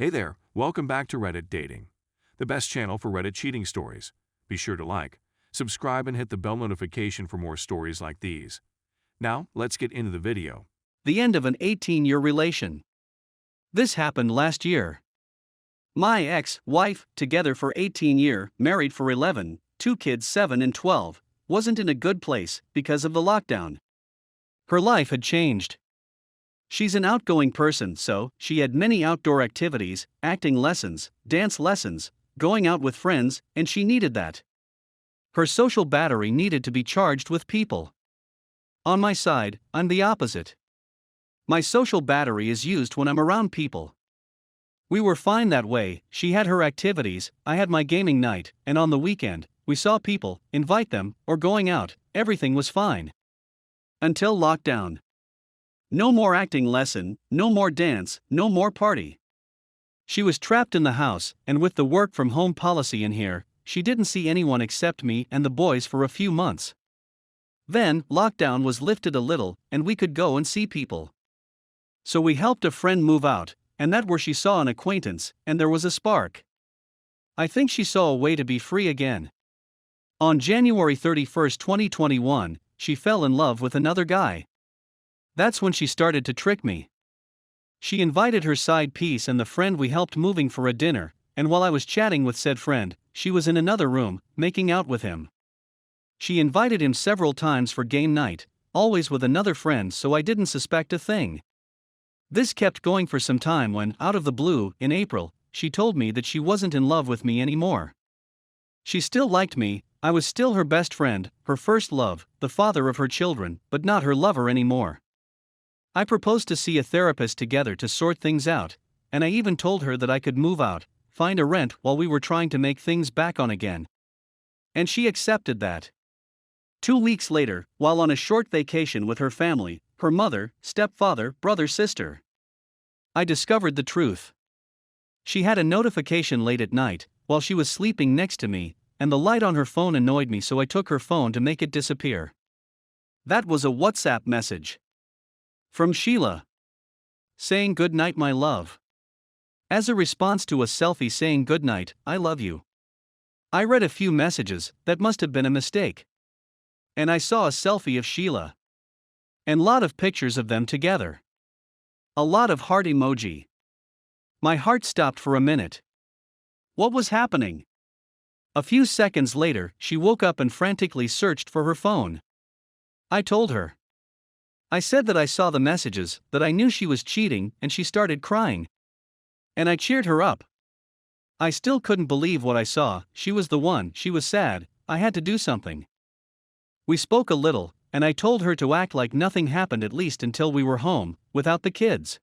Hey there, welcome back to Reddit Dating, the best channel for Reddit cheating stories. Be sure to like, subscribe, and hit the bell notification for more stories like these. Now, let's get into the video. The end of an 18-year relation. This happened last year. My ex-wife, together for 18 years, married for 11, 2 kids 7 and 12, wasn't in a good place because of the lockdown. Her life had changed. She's an outgoing person, so she had many outdoor activities, acting lessons, dance lessons, going out with friends, and she needed that. Her social battery needed to be charged with people. On my side, I'm the opposite. My social battery is used when I'm around people. We were fine that way. She had her activities, I had my gaming night, and on the weekend, we saw people, invite them, or going out, everything was fine. Until lockdown. No more acting lesson, no more dance, no more party. She was trapped in the house, and with the work from home policy in here, she didn't see anyone except me and the boys for a few months. Then, lockdown was lifted a little, and we could go and see people. So we helped a friend move out, and that's where she saw an acquaintance, and there was a spark. I think she saw a way to be free again. On January 31, 2021, she fell in love with another guy. That's when she started to trick me. She invited her side piece and the friend we helped moving for a dinner, and while I was chatting with said friend, she was in another room, making out with him. She invited him several times for game night, always with another friend, so I didn't suspect a thing. This kept going for some time when, out of the blue, in April, she told me that she wasn't in love with me anymore. She still liked me, I was still her best friend, her first love, the father of her children, but not her lover anymore. I proposed to see a therapist together to sort things out, and I even told her that I could move out, find a rent while we were trying to make things back on again. And she accepted that. 2 weeks later, while on a short vacation with her family, her mother, stepfather, brother, sister, I discovered the truth. She had a notification late at night, while she was sleeping next to me, and the light on her phone annoyed me, so I took her phone to make it disappear. That was a WhatsApp message. From Sheila. Saying good night, my love. As a response to a selfie saying good night, I love you. I read a few messages, that must have been a mistake. And I saw a selfie of Sheila. And lot of pictures of them together. A lot of heart emoji. My heart stopped for a minute. What was happening? A few seconds later, she woke up and frantically searched for her phone. I told her. I said that I saw the messages, that I knew she was cheating, and she started crying. And I cheered her up. I still couldn't believe what I saw. She was the one, she was sad, I had to do something. We spoke a little, and I told her to act like nothing happened, at least until we were home, without the kids.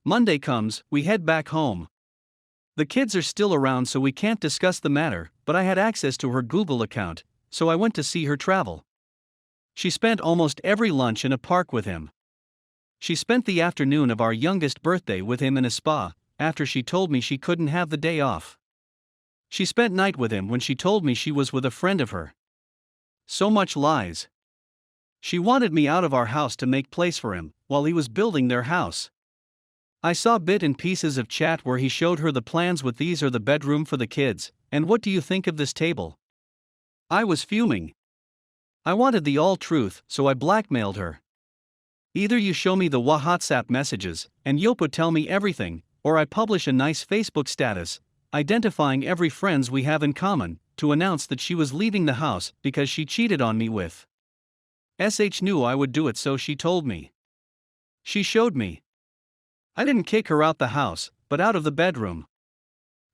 Monday comes, we head back home. The kids are still around, so we can't discuss the matter, but I had access to her Google account, so I went to see her travel. She spent almost every lunch in a park with him. She spent the afternoon of our youngest birthday with him in a spa, after she told me she couldn't have the day off. She spent night with him when she told me she was with a friend of her. So much lies. She wanted me out of our house to make place for him, while he was building their house. I saw bit and pieces of chat where he showed her the plans with these are the bedroom for the kids, and what do you think of this table? I was fuming. I wanted the all truth, so I blackmailed her. Either you show me the WhatsApp messages, and you'll tell me everything, or I publish a nice Facebook status, identifying every friends we have in common, to announce that she was leaving the house because she cheated on me with. Knew I would do it, so she told me. She showed me. I didn't kick her out the house, but out of the bedroom.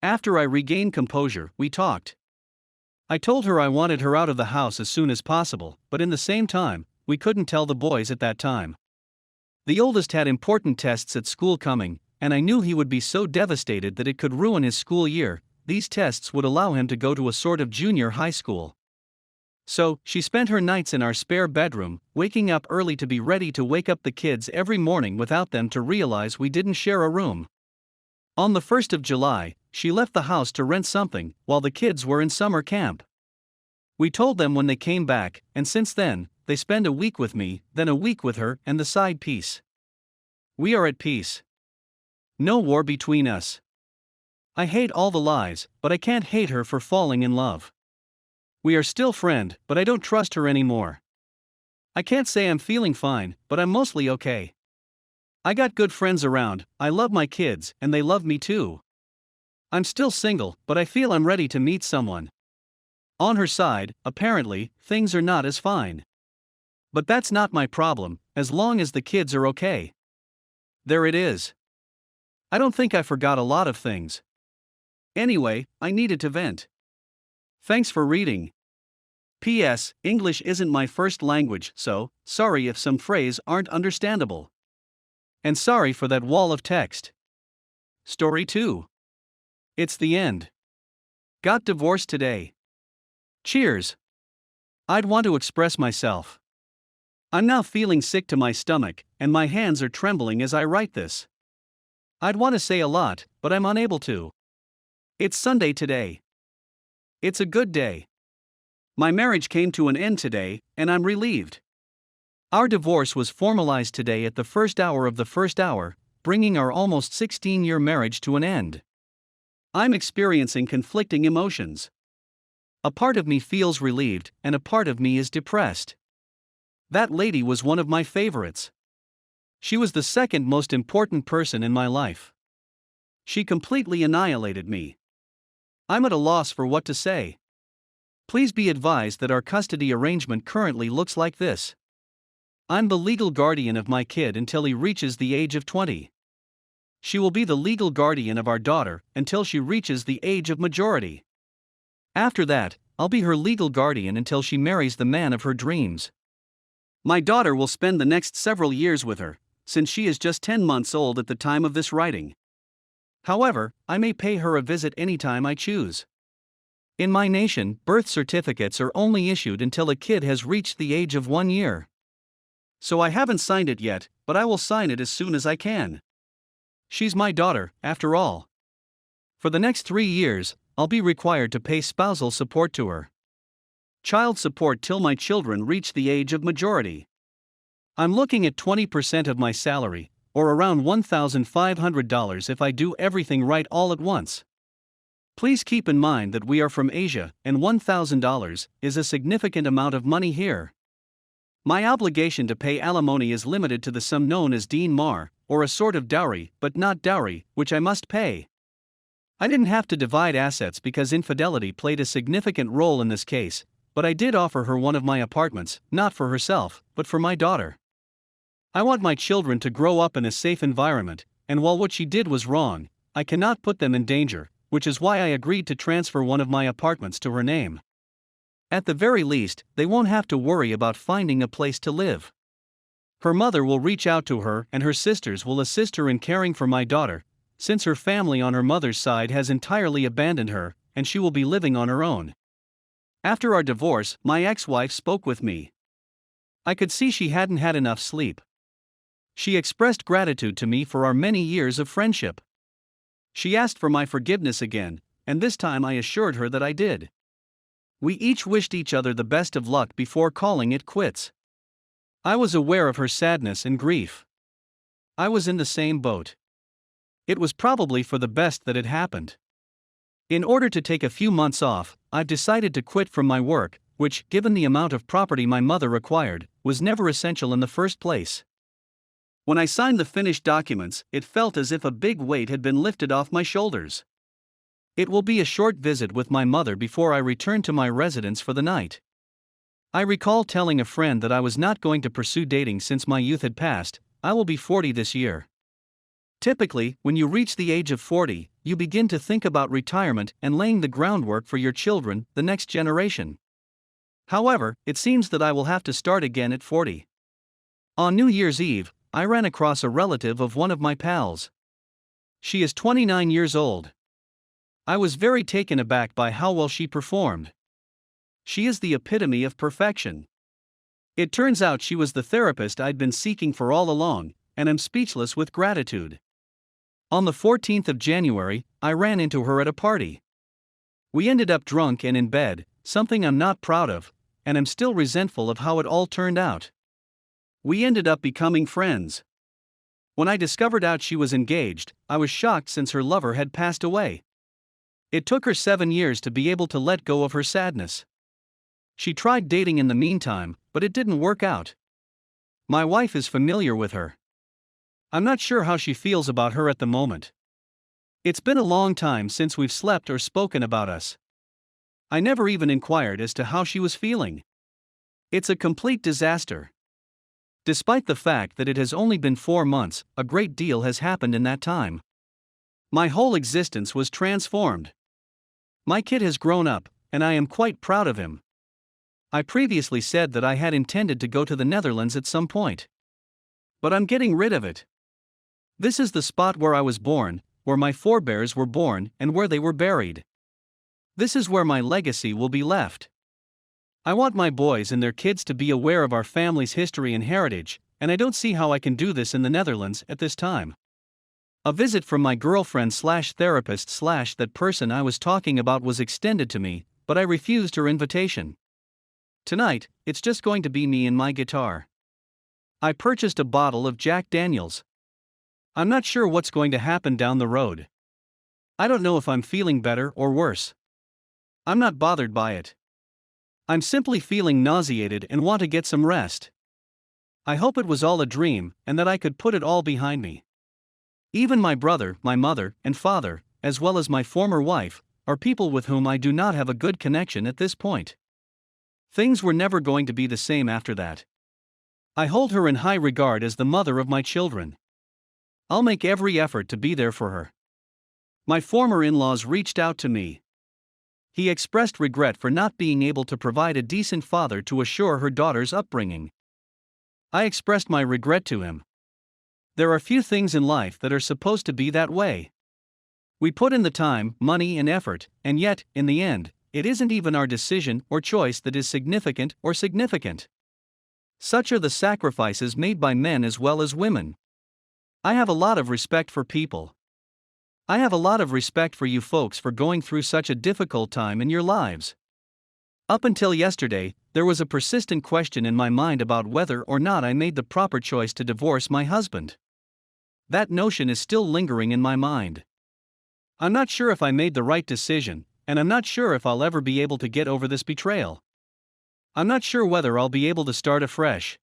After I regained composure, we talked. I told her I wanted her out of the house as soon as possible, but in the same time, we couldn't tell the boys at that time. The oldest had important tests at school coming, and I knew he would be so devastated that it could ruin his school year. These tests would allow him to go to a sort of junior high school. So, she spent her nights in our spare bedroom, waking up early to be ready to wake up the kids every morning without them to realize we didn't share a room. On the 1st of July, she left the house to rent something, while the kids were in summer camp. We told them when they came back, and since then, they spend a week with me, then a week with her and the side piece. We are at peace. No war between us. I hate all the lies, but I can't hate her for falling in love. We are still friends, but I don't trust her anymore. I can't say I'm feeling fine, but I'm mostly okay. I got good friends around, I love my kids, and they love me too. I'm still single, but I feel I'm ready to meet someone. On her side, apparently, things are not as fine. But that's not my problem, as long as the kids are okay. There it is. I don't think I forgot a lot of things. Anyway, I needed to vent. Thanks for reading. P.S. English isn't my first language, so, sorry if some phrases aren't understandable. And sorry for that wall of text. Story 2. It's the end. Got divorced today. Cheers. I'd want to express myself. I'm now feeling sick to my stomach, and my hands are trembling as I write this. I'd want to say a lot, but I'm unable to. It's Sunday today. It's a good day. My marriage came to an end today, and I'm relieved. Our divorce was formalized today at the first hour of the first hour, bringing our almost 16-year marriage to an end. I'm experiencing conflicting emotions. A part of me feels relieved, and a part of me is depressed. That lady was one of my favorites. She was the second most important person in my life. She completely annihilated me. I'm at a loss for what to say. Please be advised that our custody arrangement currently looks like this. I'm the legal guardian of my kid until he reaches the age of 20. She will be the legal guardian of our daughter until she reaches the age of majority. After that, I'll be her legal guardian until she marries the man of her dreams. My daughter will spend the next several years with her, since she is just 10 months old at the time of this writing. However, I may pay her a visit anytime I choose. In my nation, birth certificates are only issued until a kid has reached the age of 1 year. So I haven't signed it yet, but I will sign it as soon as I can. She's my daughter, after all. For the next 3 years, I'll be required to pay spousal support to her. Child support till my children reach the age of majority. I'm looking at 20% of my salary, or around $1,500 if I do everything right all at once. Please keep in mind that we are from Asia, and $1,000 is a significant amount of money here. My obligation to pay alimony is limited to the sum known as Dean Mar, or a sort of dowry, but not dowry, which I must pay. I didn't have to divide assets because infidelity played a significant role in this case, but I did offer her one of my apartments, not for herself, but for my daughter. I want my children to grow up in a safe environment, and while what she did was wrong, I cannot put them in danger, which is why I agreed to transfer one of my apartments to her name. At the very least, they won't have to worry about finding a place to live. Her mother will reach out to her and her sisters will assist her in caring for my daughter, since her family on her mother's side has entirely abandoned her, and she will be living on her own. After our divorce, my ex-wife spoke with me. I could see she hadn't had enough sleep. She expressed gratitude to me for our many years of friendship. She asked for my forgiveness again, and this time I assured her that I did. We each wished each other the best of luck before calling it quits. I was aware of her sadness and grief. I was in the same boat. It was probably for the best that it happened. In order to take a few months off, I've decided to quit from my work, which, given the amount of property my mother required, was never essential in the first place. When I signed the finished documents, it felt as if a big weight had been lifted off my shoulders. It will be a short visit with my mother before I return to my residence for the night. I recall telling a friend that I was not going to pursue dating since my youth had passed. I will be 40 this year. Typically, when you reach the age of 40, you begin to think about retirement and laying the groundwork for your children, the next generation. However, it seems that I will have to start again at 40. On New Year's Eve, I ran across a relative of one of my pals. She is 29 years old. I was very taken aback by how well she performed. She is the epitome of perfection. It turns out she was the therapist I'd been seeking for all along, and I'm speechless with gratitude. On the 14th of January, I ran into her at a party. We ended up drunk and in bed, something I'm not proud of, and I'm still resentful of how it all turned out. We ended up becoming friends. When I discovered out she was engaged, I was shocked since her lover had passed away. It took her 7 years to be able to let go of her sadness. She tried dating in the meantime, but it didn't work out. My wife is familiar with her. I'm not sure how she feels about her at the moment. It's been a long time since we've slept or spoken about us. I never even inquired as to how she was feeling. It's a complete disaster. Despite the fact that it has only been 4 months, a great deal has happened in that time. My whole existence was transformed. My kid has grown up, and I am quite proud of him. I previously said that I had intended to go to the Netherlands at some point. But I'm getting rid of it. This is the spot where I was born, where my forebears were born, and where they were buried. This is where my legacy will be left. I want my boys and their kids to be aware of our family's history and heritage, and I don't see how I can do this in the Netherlands at this time. A visit from my girlfriend/therapist/ that person I was talking about was extended to me, but I refused her invitation. Tonight, it's just going to be me and my guitar. I purchased a bottle of Jack Daniels. I'm not sure what's going to happen down the road. I don't know if I'm feeling better or worse. I'm not bothered by it. I'm simply feeling nauseated and want to get some rest. I hope it was all a dream and that I could put it all behind me. Even my brother, my mother, and father, as well as my former wife, are people with whom I do not have a good connection at this point. Things were never going to be the same after that. I hold her in high regard as the mother of my children. I'll make every effort to be there for her. My former in-laws reached out to me. He expressed regret for not being able to provide a decent father to assure her daughter's upbringing. I expressed my regret to him. There are few things in life that are supposed to be that way. We put in the time, money, and effort, and yet, in the end, it isn't even our decision or choice that is significant. Such are the sacrifices made by men as well as women. I have a lot of respect for people. I have a lot of respect for you folks for going through such a difficult time in your lives. Up until yesterday, there was a persistent question in my mind about whether or not I made the proper choice to divorce my husband. That notion is still lingering in my mind. I'm not sure if I made the right decision, and I'm not sure if I'll ever be able to get over this betrayal. I'm not sure whether I'll be able to start afresh.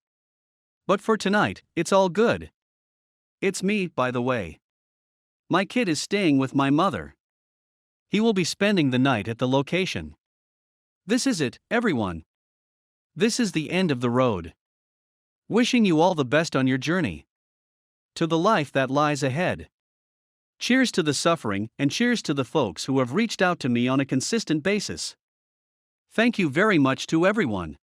But for tonight, it's all good. It's me, by the way. My kid is staying with my mother. He will be spending the night at the location. This is it, everyone. This is the end of the road. Wishing you all the best on your journey to the life that lies ahead. Cheers to the suffering, and cheers to the folks who have reached out to me on a consistent basis. Thank you very much to everyone.